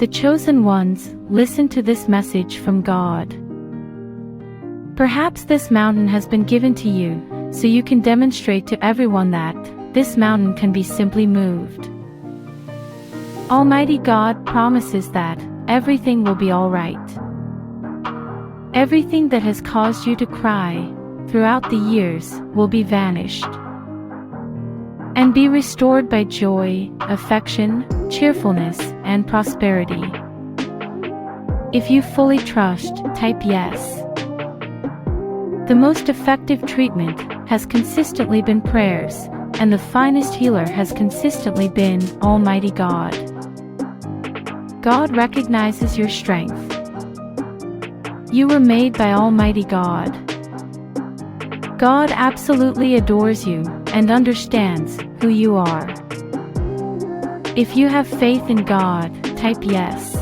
The chosen ones, listen to this message from God. Perhaps this mountain has been given to you, so you can demonstrate to everyone that this mountain can be simply moved. Almighty God promises that everything will be all right. Everything that has caused you to cry throughout the years will be vanished and be restored by joy, affection, cheerfulness, and prosperity. If you fully trust, type yes. The most effective treatment has consistently been prayers, and the finest healer has consistently been Almighty God. God recognizes your strength. You were made by Almighty God. God absolutely adores you and understands who you are. If you have faith in God, type yes.